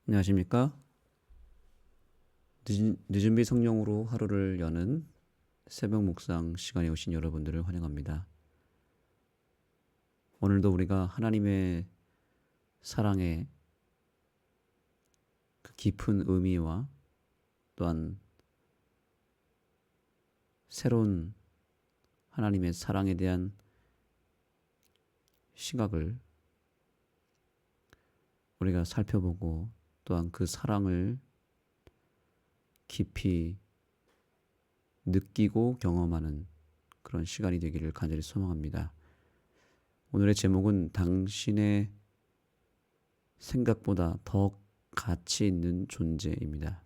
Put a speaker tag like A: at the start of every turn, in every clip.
A: 안녕하십니까? 늦은 비 성령으로 하루를 여는 새벽 묵상 시간에 오신 여러분들을 환영합니다. 오늘도 우리가 하나님의 사랑의 그 깊은 의미와 또한 새로운 하나님의 사랑에 대한 시각을 우리가 살펴보고 또한 그 사랑을 깊이 느끼고 경험하는 그런 시간이 되기를 간절히 소망합니다. 오늘의 제목은 당신의 생각보다 더 가치 있는 존재입니다.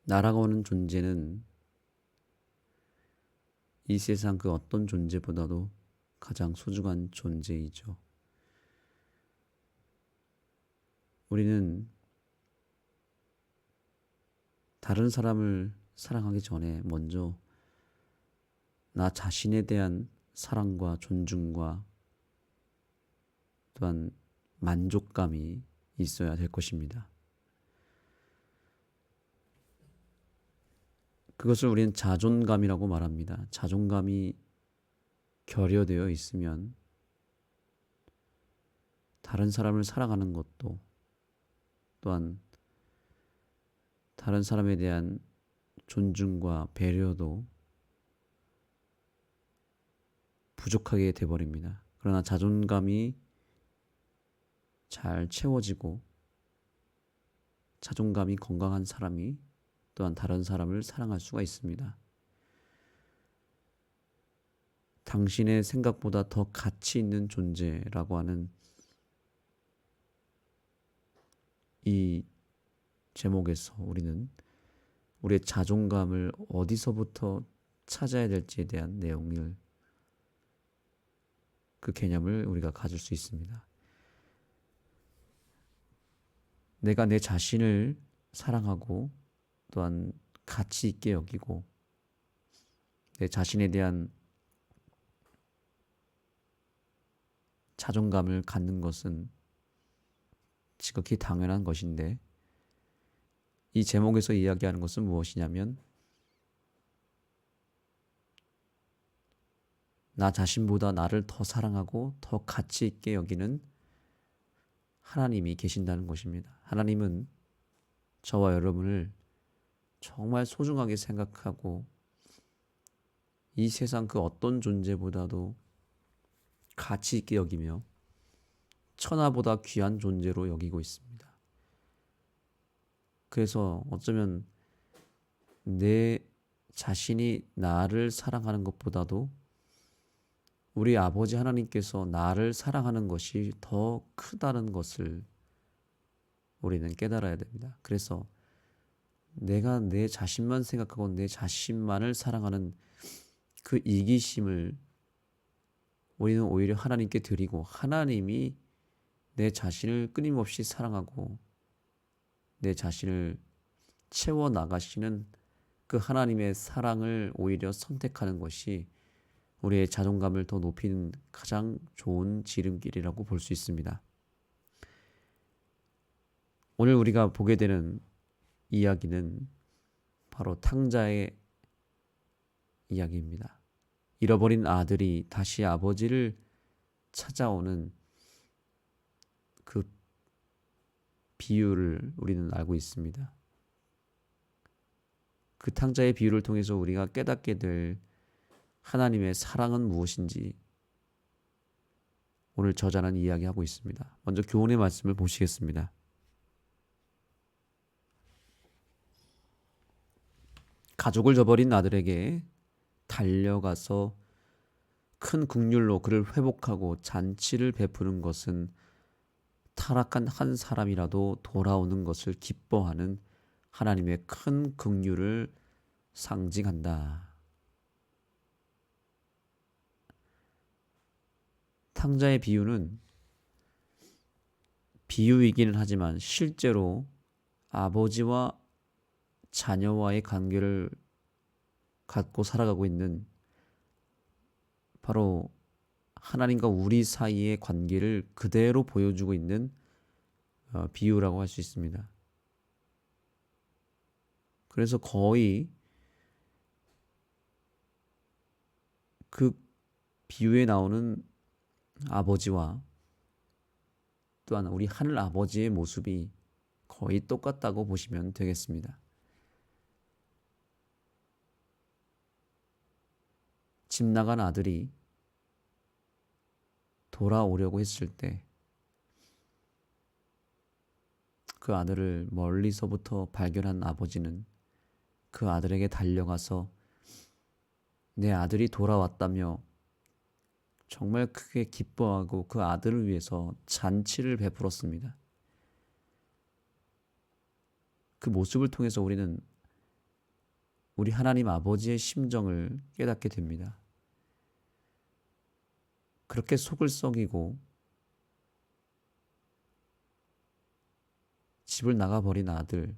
A: 나라고 하는 존재는 이 세상 그 어떤 존재보다도 가장 소중한 존재이죠. 우리는 다른 사람을 사랑하기 전에 먼저 나 자신에 대한 사랑과 존중과 또한 만족감이 있어야 될 것입니다. 그것을 우리는 자존감이라고 말합니다. 자존감이 결여되어 있으면 다른 사람을 사랑하는 것도 또한 다른 사람에 대한 존중과 배려도 부족하게 돼버립니다. 그러나 자존감이 잘 채워지고 자존감이 건강한 사람이 또한 다른 사람을 사랑할 수가 있습니다. 당신의 생각보다 더 가치 있는 존재라고 하는 이 제목에서 우리는 우리의 자존감을 어디서부터 찾아야 될지에 대한 내용을 그 개념을 우리가 가질 수 있습니다. 내가 내 자신을 사랑하고 또한 가치 있게 여기고 내 자신에 대한 자존감을 갖는 것은 지극히 당연한 것인데 이 제목에서 이야기하는 것은 무엇이냐면 나 자신보다 나를 더 사랑하고 더 가치 있게 여기는 하나님이 계신다는 것입니다. 하나님은 저와 여러분을 정말 소중하게 생각하고 이 세상 그 어떤 존재보다도 가치 있게 여기며 천하보다 귀한 존재로 여기고 있습니다. 그래서 어쩌면 내 자신이 나를 사랑하는 것보다도 우리 아버지 하나님께서 나를 사랑하는 것이 더 크다는 것을 우리는 깨달아야 됩니다. 그래서 내가 내 자신만 생각하고 내 자신만을 사랑하는 그 이기심을 우리는 오히려 하나님께 드리고 하나님이 내 자신을 끊임없이 사랑하고 내 자신을 채워 나가시는 그 하나님의 사랑을 오히려 선택하는 것이 우리의 자존감을 더 높이는 가장 좋은 지름길이라고 볼 수 있습니다. 오늘 우리가 보게 되는 이야기는 바로 탕자의 이야기입니다. 잃어버린 아들이 다시 아버지를 찾아오는 그 비유를 우리는 알고 있습니다. 그 탕자의 비유를 통해서 우리가 깨닫게 될 하나님의 사랑은 무엇인지 오늘 저자는 이야기하고 있습니다. 먼저 교훈의 말씀을 보시겠습니다. 가족을 저버린 아들에게 달려가서 큰 긍휼로 그를 회복하고 잔치를 베푸는 것은 타락한 한 사람이라도 돌아오는 것을 기뻐하는 하나님의 큰 긍휼을 상징한다. 탕자의 비유는 비유이기는 하지만 실제로 아버지와 자녀와의 관계를 갖고 살아가고 있는 바로 하나님과 우리 사이의 관계를 그대로 보여주고 있는 비유라고 할 수 있습니다. 그래서 거의 그 비유에 나오는 아버지와 또한 우리 하늘 아버지의 모습이 거의 똑같다고 보시면 되겠습니다. 집 나간 아들이 돌아오려고 했을 때 그 아들을 멀리서부터 발견한 아버지는 그 아들에게 달려가서 내 아들이 돌아왔다며 정말 크게 기뻐하고 그 아들을 위해서 잔치를 베풀었습니다. 그 모습을 통해서 우리는 우리 하나님 아버지의 심정을 깨닫게 됩니다. 그렇게 속을 썩이고 집을 나가버린 아들,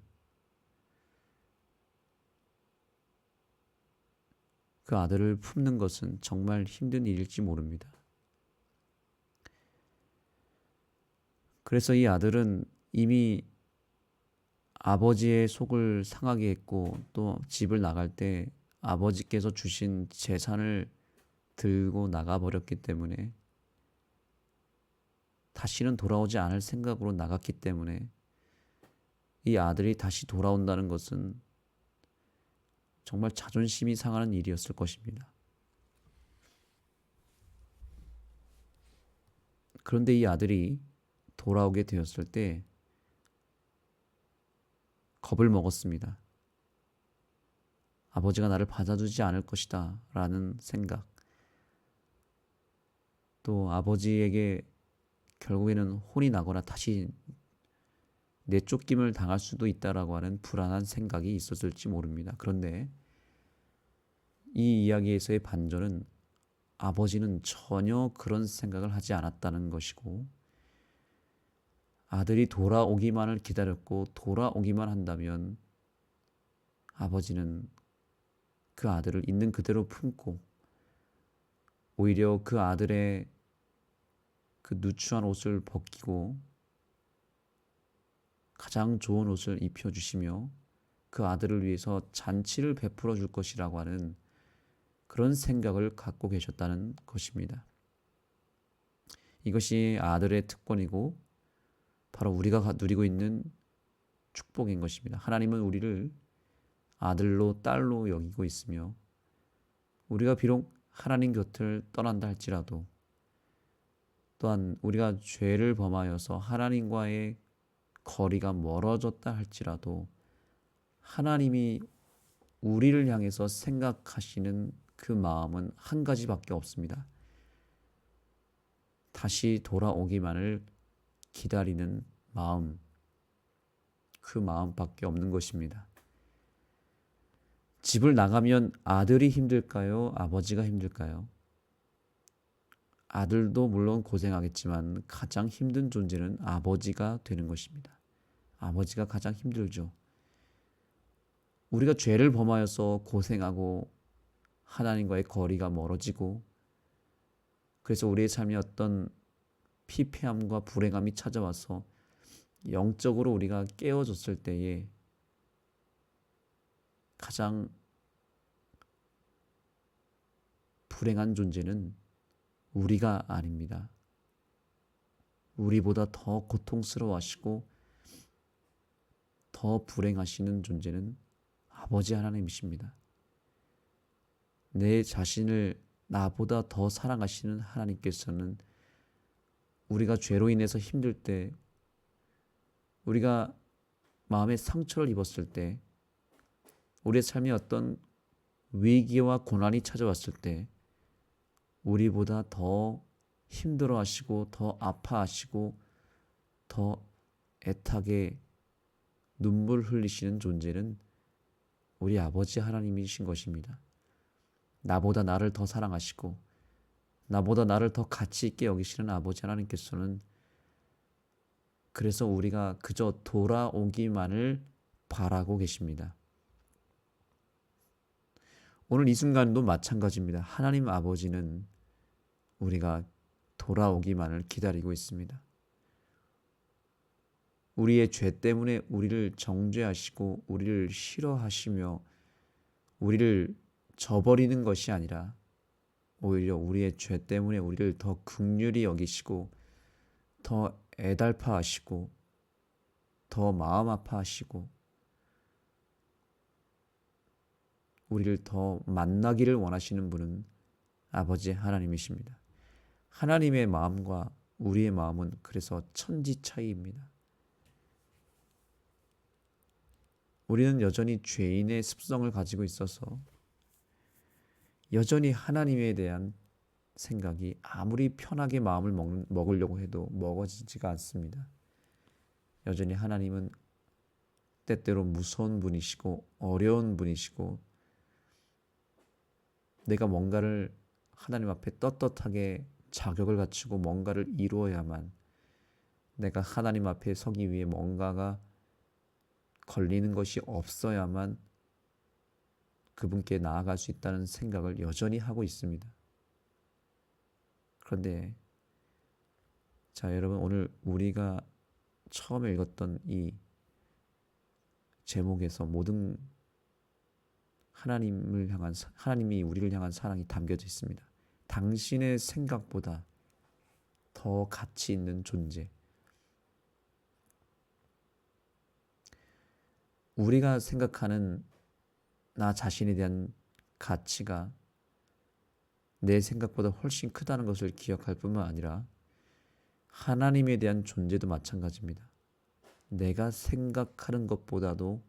A: 그 아들을 품는 것은 정말 힘든 일일지 모릅니다. 그래서 이 아들은 이미 아버지의 속을 상하게 했고 또 집을 나갈 때 아버지께서 주신 재산을 들고 나가버렸기 때문에 다시는 돌아오지 않을 생각으로 나갔기 때문에 이 아들이 다시 돌아온다는 것은 정말 자존심이 상하는 일이었을 것입니다. 그런데 이 아들이 돌아오게 되었을 때 겁을 먹었습니다. 아버지가 나를 받아주지 않을 것이다 라는 생각, 또 아버지에게 결국에는 혼이 나거나 다시 내쫓김을 당할 수도 있다라고 하는 불안한 생각이 있었을지 모릅니다. 그런데 이 이야기에서의 반전은 아버지는 전혀 그런 생각을 하지 않았다는 것이고, 아들이 돌아오기만을 기다렸고 돌아오기만 한다면 아버지는 그 아들을 있는 그대로 품고 오히려 그 아들의 그 누추한 옷을 벗기고 가장 좋은 옷을 입혀주시며 그 아들을 위해서 잔치를 베풀어 줄 것이라고 하는 그런 생각을 갖고 계셨다는 것입니다. 이것이 아들의 특권이고 바로 우리가 누리고 있는 축복인 것입니다. 하나님은 우리를 아들로 딸로 여기고 있으며 우리가 비록 하나님 곁을 떠난다 할지라도 또한 우리가 죄를 범하여서 하나님과의 거리가 멀어졌다 할지라도 하나님이 우리를 향해서 생각하시는 그 마음은 한 가지밖에 없습니다. 다시 돌아오기만을 기다리는 마음, 그 마음밖에 없는 것입니다. 집을 나가면 아들이 힘들까요? 아버지가 힘들까요? 아들도 물론 고생하겠지만 가장 힘든 존재는 아버지가 되는 것입니다. 아버지가 가장 힘들죠. 우리가 죄를 범하여서 고생하고 하나님과의 거리가 멀어지고 그래서 우리의 삶에 어떤 피폐함과 불행함이 찾아와서 영적으로 우리가 깨어졌을 때에 가장 불행한 존재는 우리가 아닙니다. 우리보다 더 고통스러워하시고 더 불행하시는 존재는 아버지 하나님이십니다. 내 자신을 나보다 더 사랑하시는 하나님께서는 우리가 죄로 인해서 힘들 때, 우리가 마음에 상처를 입었을 때, 우리의 삶에 어떤 위기와 고난이 찾아왔을 때 우리보다 더 힘들어하시고 더 아파하시고 더 애타게 눈물 흘리시는 존재는 우리 아버지 하나님이신 것입니다. 나보다 나를 더 사랑하시고 나보다 나를 더 가치 있게 여기시는 아버지 하나님께서는 그래서 우리가 그저 돌아오기만을 바라고 계십니다. 오늘 이 순간도 마찬가지입니다. 하나님 아버지는 우리가 돌아오기만을 기다리고 있습니다. 우리의 죄 때문에 우리를 정죄하시고 우리를 싫어하시며 우리를 저버리는 것이 아니라 오히려 우리의 죄 때문에 우리를 더 긍휼히 여기시고 더 애달파하시고 더 마음 아파하시고 우리를 더 만나기를 원하시는 분은 아버지 하나님이십니다. 하나님의 마음과 우리의 마음은 그래서 천지 차이입니다. 우리는 여전히 죄인의 습성을 가지고 있어서 여전히 하나님에 대한 생각이 아무리 편하게 마음을 먹으려고 해도 먹어지지가 않습니다. 여전히 하나님은 때때로 무서운 분이시고 어려운 분이시고 내가 뭔가를 하나님 앞에 떳떳하게 자격을 갖추고 뭔가를 이루어야만 내가 하나님 앞에 서기 위해 뭔가가 걸리는 것이 없어야만 그분께 나아갈 수 있다는 생각을 여전히 하고 있습니다. 그런데 자 여러분 오늘 우리가 처음에 읽었던 이 제목에서 모든 하나님이 우리를 향한 사랑이 담겨져 있습니다. 당신의 생각보다 더 가치 있는 존재. 우리가 생각하는 나 자신에 대한 가치가 내 생각보다 훨씬 크다는 것을 기억할 뿐만 아니라 하나님에 대한 존재도 마찬가지입니다. 내가 생각하는 것보다도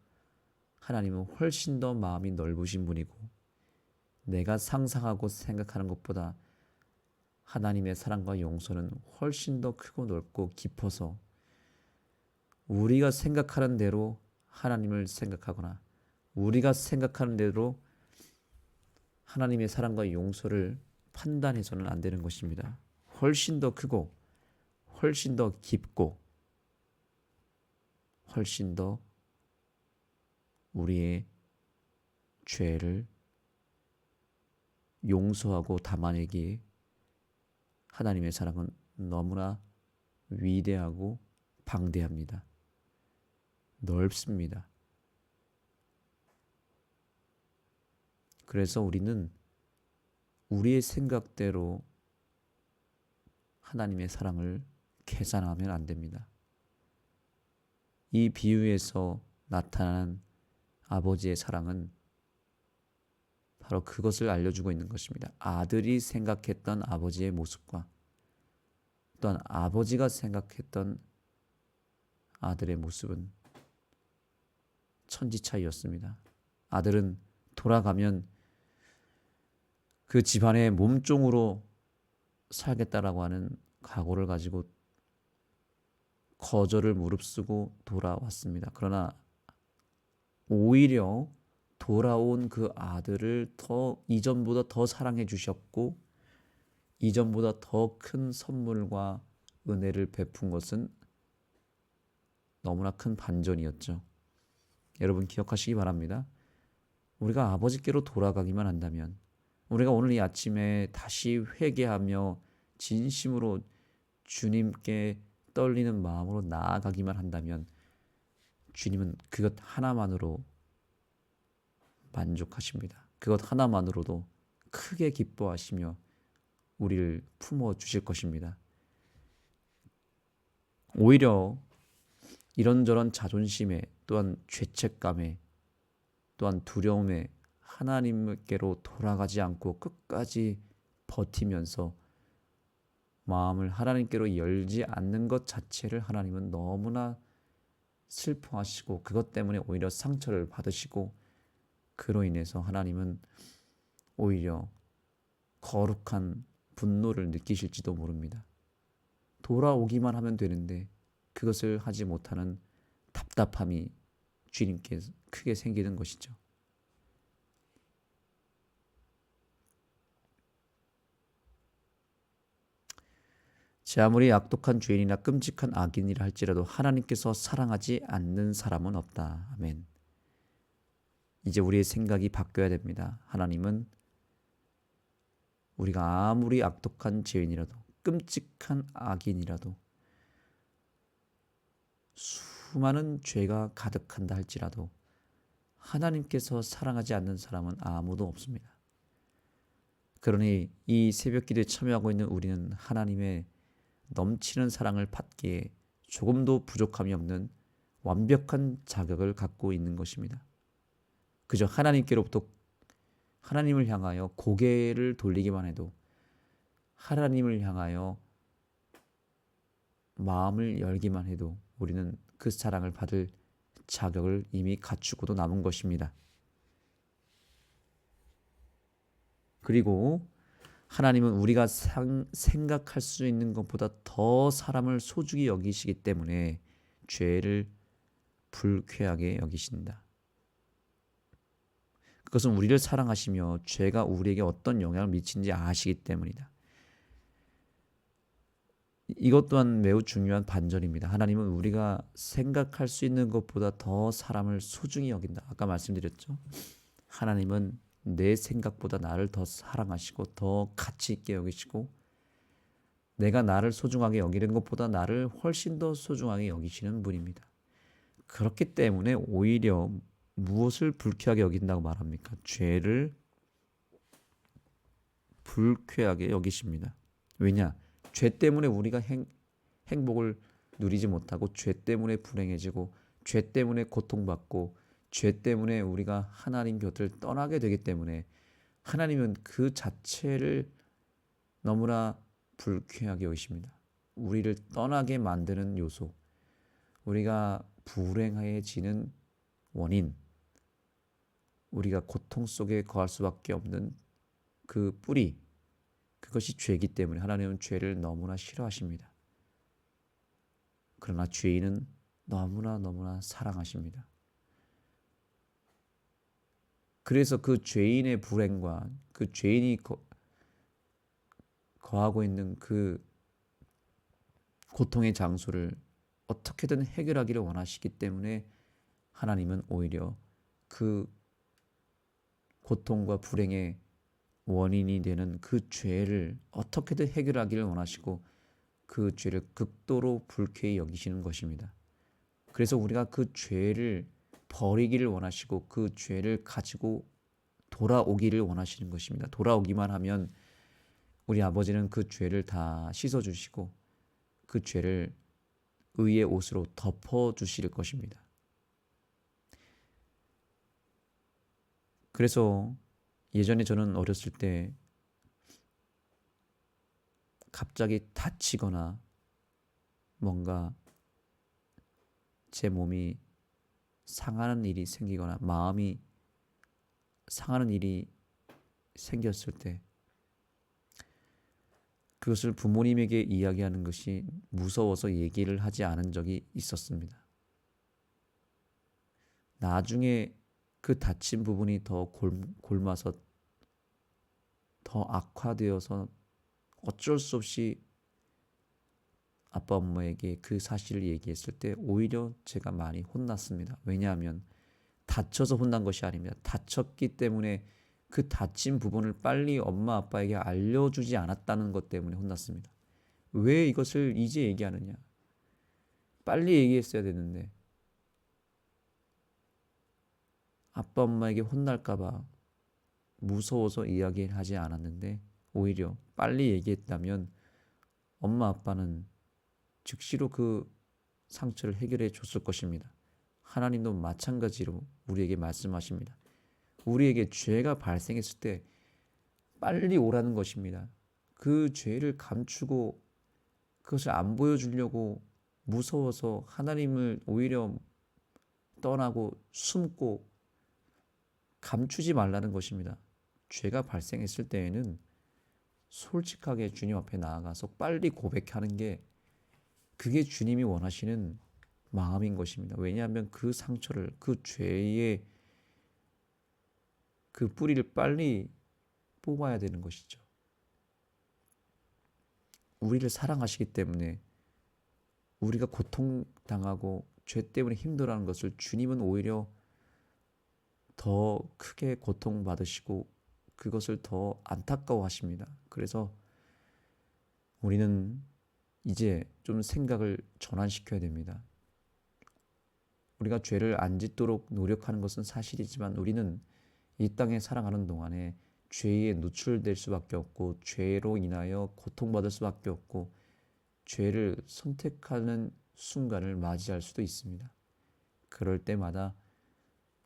A: 하나님은 훨씬 더 마음이 넓으신 분이고 내가 상상하고 생각하는 것보다 하나님의 사랑과 용서는 훨씬 더 크고 넓고 깊어서 우리가 생각하는 대로 하나님을 생각하거나 우리가 생각하는 대로 하나님의 사랑과 용서를 판단해서는 안 되는 것입니다. 훨씬 더 크고 훨씬 더 깊고 훨씬 더 우리의 죄를 용서하고 담아내기에 하나님의 사랑은 너무나 위대하고 방대합니다. 넓습니다. 그래서 우리는 우리의 생각대로 하나님의 사랑을 계산하면 안 됩니다. 이 비유에서 나타난 아버지의 사랑은 바로 그것을 알려주고 있는 것입니다. 아들이 생각했던 아버지의 모습과 또한 아버지가 생각했던 아들의 모습은 천지 차이였습니다. 아들은 돌아가면 그 집안의 몸종으로 살겠다라고 하는 각오를 가지고 거절을 무릅쓰고 돌아왔습니다. 그러나 오히려 돌아온 그 아들을 이전보다 더 사랑해 주셨고 이전보다 더 큰 선물과 은혜를 베푼 것은 너무나 큰 반전이었죠. 여러분 기억하시기 바랍니다. 우리가 아버지께로 돌아가기만 한다면 우리가 오늘 이 아침에 다시 회개하며 진심으로 주님께 떨리는 마음으로 나아가기만 한다면 주님은 그것 하나만으로 만족하십니다. 그것 하나만으로도 크게 기뻐하시며 우리를 품어 주실 것입니다. 오히려 이런저런 자존심에 또한 죄책감에 또한 두려움에 하나님께로 돌아가지 않고 끝까지 버티면서 마음을 하나님께로 열지 않는 것 자체를 하나님은 너무나 슬퍼하시고 그것 때문에 오히려 상처를 받으시고 그로 인해서 하나님은 오히려 거룩한 분노를 느끼실지도 모릅니다. 돌아오기만 하면 되는데 그것을 하지 못하는 답답함이 주님께 크게 생기는 것이죠. 제 아무리 악독한 죄인이나 끔찍한 악인이라 할지라도 하나님께서 사랑하지 않는 사람은 없다. 아멘. 이제 우리의 생각이 바뀌어야 됩니다. 하나님은 우리가 아무리 악독한 죄인이라도 끔찍한 악인이라도 수많은 죄가 가득한다 할지라도 하나님께서 사랑하지 않는 사람은 아무도 없습니다. 그러니 이 새벽 기도에 참여하고 있는 우리는 하나님의 넘치는 사랑을 받기에 조금도 부족함이 없는 완벽한 자격을 갖고 있는 것입니다. 그저 하나님께로부터 하나님을 향하여 고개를 돌리기만 해도, 하나님을 향하여 마음을 열기만 해도 우리는 그 사랑을 받을 자격을 이미 갖추고도 남은 것입니다. 그리고 하나님은 우리가 생각할 수 있는 것보다 더 사람을 소중히 여기시기 때문에 죄를 불쾌하게 여기신다. 그것은 우리를 사랑하시며 죄가 우리에게 어떤 영향을 미치는지 아시기 때문이다. 이것 또한 매우 중요한 반전입니다. 하나님은 우리가 생각할 수 있는 것보다 더 사람을 소중히 여긴다. 아까 말씀드렸죠. 하나님은 내 생각보다 나를 더 사랑하시고 더 가치 있게 여기시고, 내가 나를 소중하게 여기는 것보다 나를 훨씬 더 소중하게 여기시는 분입니다. 그렇기 때문에 오히려 무엇을 불쾌하게 여긴다고 말합니까? 죄를 불쾌하게 여기십니다. 왜냐? 죄 때문에 우리가 행복을 누리지 못하고, 죄 때문에 불행해지고, 죄 때문에 고통받고, 죄 때문에 우리가 하나님 곁을 떠나게 되기 때문에 하나님은 그 자체를 너무나 불쾌하게 여기십니다. 우리를 떠나게 만드는 요소, 우리가 불행해지는 원인, 우리가 고통 속에 거할 수밖에 없는 그 뿌리, 그것이 죄이기 때문에 하나님은 죄를 너무나 싫어하십니다. 그러나 죄인은 너무나 사랑하십니다. 그래서 그 죄인의 불행과 그 죄인이 거하고 있는 그 고통의 장소를 어떻게든 해결하기를 원하시기 때문에 하나님은 오히려 그 고통과 불행의 원인이 되는 그 죄를 어떻게든 해결하기를 원하시고, 그 죄를 극도로 불쾌히 여기시는 것입니다. 그래서 우리가 그 죄를 버리기를 원하시고 그 죄를 가지고 돌아오기를 원하시는 것입니다. 돌아오기만 하면 우리 아버지는 그 죄를 다 씻어주시고 그 죄를 의의 옷으로 덮어주실 것입니다. 그래서 예전에 저는 어렸을 때 갑자기 다치거나 뭔가 제 몸이 상하는 일이 생기거나 마음이 상하는 일이 생겼을 때 그것을 부모님에게 이야기하는 것이 무서워서 얘기를 하지 않은 적이 있었습니다. 나중에 그 다친 부분이 더 골마서 더 악화되어서 어쩔 수 없이 아빠 엄마에게 그 사실을 얘기했을 때 오히려 제가 많이 혼났습니다. 왜냐하면 다쳐서 혼난 것이 아닙니다. 다쳤기 때문에 그 다친 부분을 빨리 엄마 아빠에게 알려주지 않았다는 것 때문에 혼났습니다. 왜 이것을 이제 얘기하느냐? 빨리 얘기했어야 되는데 아빠 엄마에게 혼날까 봐 무서워서 이야기하지 않았는데, 오히려 빨리 얘기했다면 엄마 아빠는 즉시로 그 상처를 해결해 줬을 것입니다. 하나님도 마찬가지로 우리에게 말씀하십니다. 우리에게 죄가 발생했을 때 빨리 오라는 것입니다. 그 죄를 감추고 그것을 안 보여주려고 무서워서 하나님을 오히려 떠나고 숨고 감추지 말라는 것입니다. 죄가 발생했을 때에는 솔직하게 주님 앞에 나아가서 빨리 고백하는 게, 그게 주님이 원하시는 마음인 것입니다. 왜냐하면 그 상처를, 그 죄의 그 뿌리를 빨리 뽑아야 되는 것이죠. 우리를 사랑하시기 때문에 우리가 고통당하고 죄 때문에 힘들어하는 것을 주님은 오히려 더 크게 고통받으시고 그것을 더 안타까워하십니다. 그래서 우리는 이제 좀 생각을 전환시켜야 됩니다. 우리가 죄를 안 짓도록 노력하는 것은 사실이지만 우리는 이 땅에 살아가는 동안에 죄에 노출될 수밖에 없고 죄로 인하여 고통받을 수밖에 없고 죄를 선택하는 순간을 맞이할 수도 있습니다. 그럴 때마다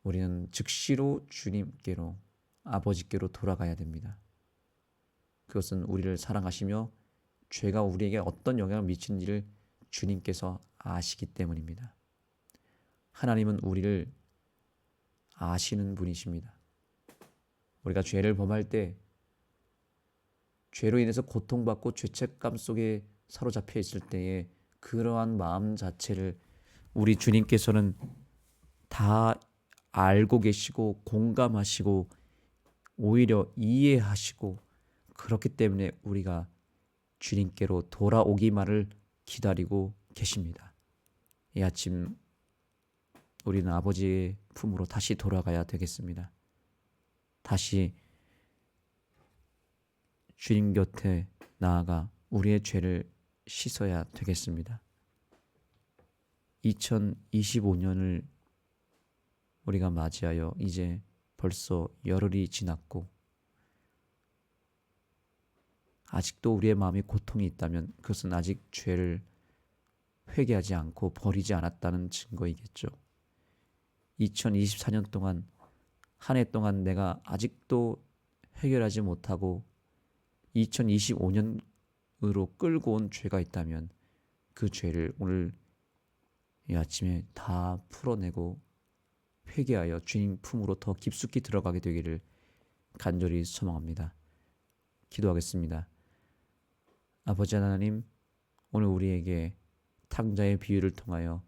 A: 우리는 즉시로 주님께로, 아버지께로 돌아가야 됩니다. 그것은 우리를 사랑하시며 죄가 우리에게 어떤 영향을 미치는지를 주님께서 아시기 때문입니다. 하나님은 우리를 아시는 분이십니다. 우리가 죄를 범할 때 죄로 인해서 고통받고 죄책감 속에 사로잡혀 있을 때에 그러한 마음 자체를 우리 주님께서는 다 알고 계시고 공감하시고 오히려 이해하시고 그렇기 때문에 우리가 주님께로 돌아오기만을 기다리고 계십니다. 이 아침 우리는 아버지의 품으로 다시 돌아가야 되겠습니다. 다시 주님 곁에 나아가 우리의 죄를 씻어야 되겠습니다. 2025년을 우리가 맞이하여 이제 벌써 열흘이 지났고 아직도 우리의 마음에 고통이 있다면 그것은 아직 죄를 회개하지 않고 버리지 않았다는 증거이겠죠. 2024년 동안 한 해 동안 내가 아직도 해결하지 못하고 2025년으로 끌고 온 죄가 있다면 그 죄를 오늘 이 아침에 다 풀어내고 회개하여 주님 품으로 더 깊숙이 들어가게 되기를 간절히 소망합니다. 기도하겠습니다. 아버지 하나님, 오늘 우리에게 탕자의 비유를 통하여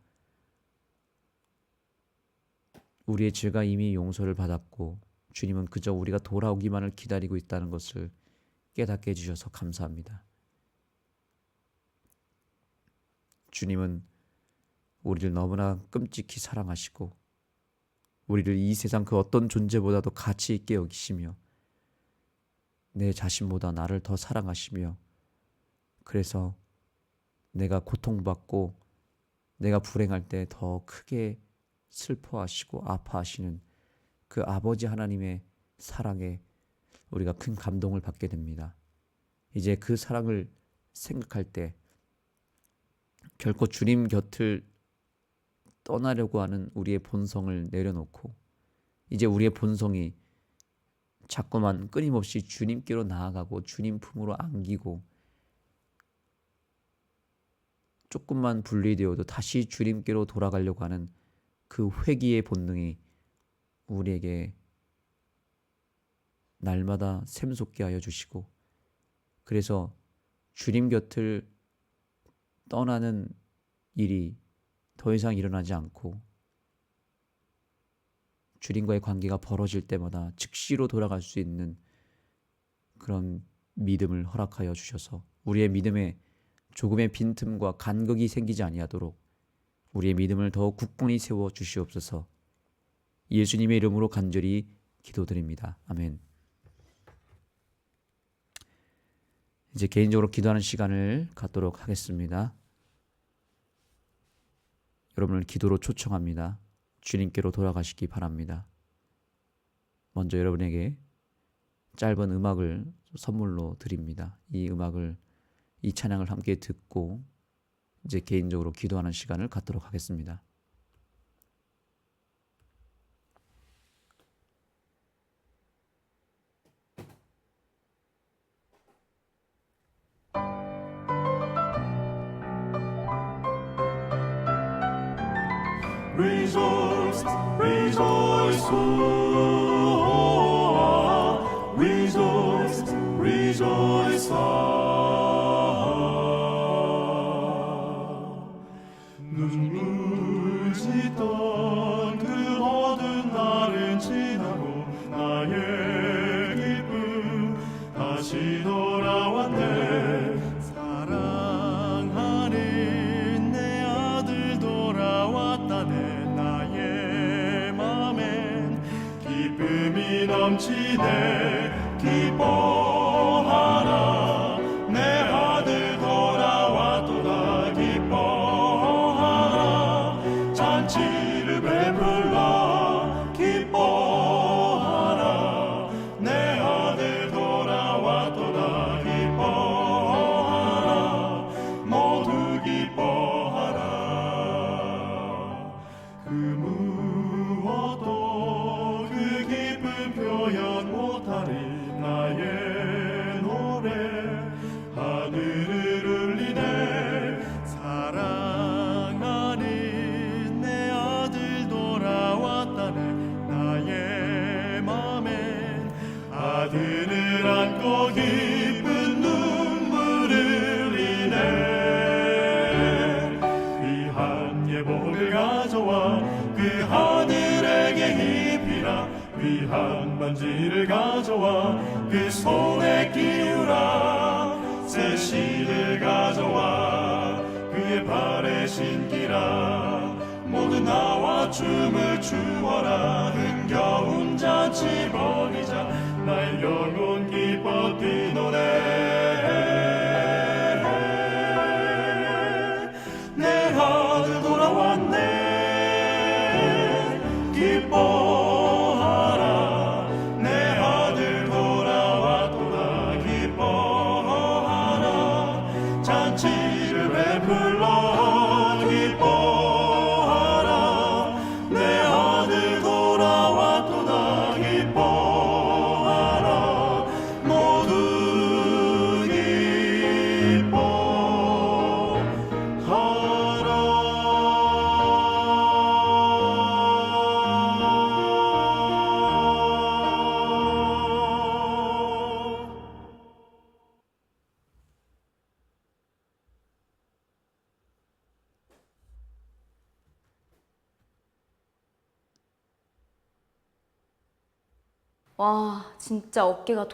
A: 우리의 죄가 이미 용서를 받았고 주님은 그저 우리가 돌아오기만을 기다리고 있다는 것을 깨닫게 해주셔서 감사합니다. 주님은 우리를 너무나 끔찍히 사랑하시고 우리를 이 세상 그 어떤 존재보다도 가치 있게 여기시며 내 자신보다 나를 더 사랑하시며 그래서 내가 고통받고 내가 불행할 때 더 크게 슬퍼하시고 아파하시는 그 아버지 하나님의 사랑에 우리가 큰 감동을 받게 됩니다. 이제 그 사랑을 생각할 때 결코 주님 곁을 떠나려고 하는 우리의 본성을 내려놓고 이제 우리의 본성이 자꾸만 끊임없이 주님께로 나아가고 주님 품으로 안기고 조금만 분리되어도 다시 주님께로 돌아가려고 하는 그 회귀의 본능이 우리에게 날마다 샘솟게 하여 주시고 그래서 주님 곁을 떠나는 일이 더 이상 일어나지 않고 주님과의 관계가 벌어질 때마다 즉시로 돌아갈 수 있는 그런 믿음을 허락하여 주셔서 우리의 믿음에 조금의 빈틈과 간극이 생기지 아니하도록 우리의 믿음을 더욱 굳건히 세워 주시옵소서. 예수님의 이름으로 간절히 기도드립니다. 아멘. 이제 개인적으로 기도하는 시간을 갖도록 하겠습니다. 여러분을 기도로 초청합니다. 주님께로 돌아가시기 바랍니다. 먼저 여러분에게 짧은 음악을 선물로 드립니다. 이 찬양을 함께 듣고 이제 개인적으로 기도하는 시간을 갖도록 하겠습니다.
B: Rejoice, rejoice, rejoice, rejoice. 눈물 짓던 그 어두운 날은 지나고 나의 기쁨 다시 돌아왔네. 사랑하는 내 아들 돌아왔다네. 나의 맘엔 기쁨이 넘치네. 기뻐하라 내 아들 반지를 가져와 그 손에 끼우라 새 실을 가져와 그의 발에 신기라 모두 나와 춤을 추어라 흥겨운 잔치 벌이자 나의 영혼 기뻐 뛰노네 내 아들 돌아왔네 기뻐하라 내 아들 돌아왔도다 기뻐하라 잔치를 베풀러 기뻐하라 내 아들 돌아왔도다 기뻐하라 모두 기뻐하라.
C: 와, 진짜 어깨가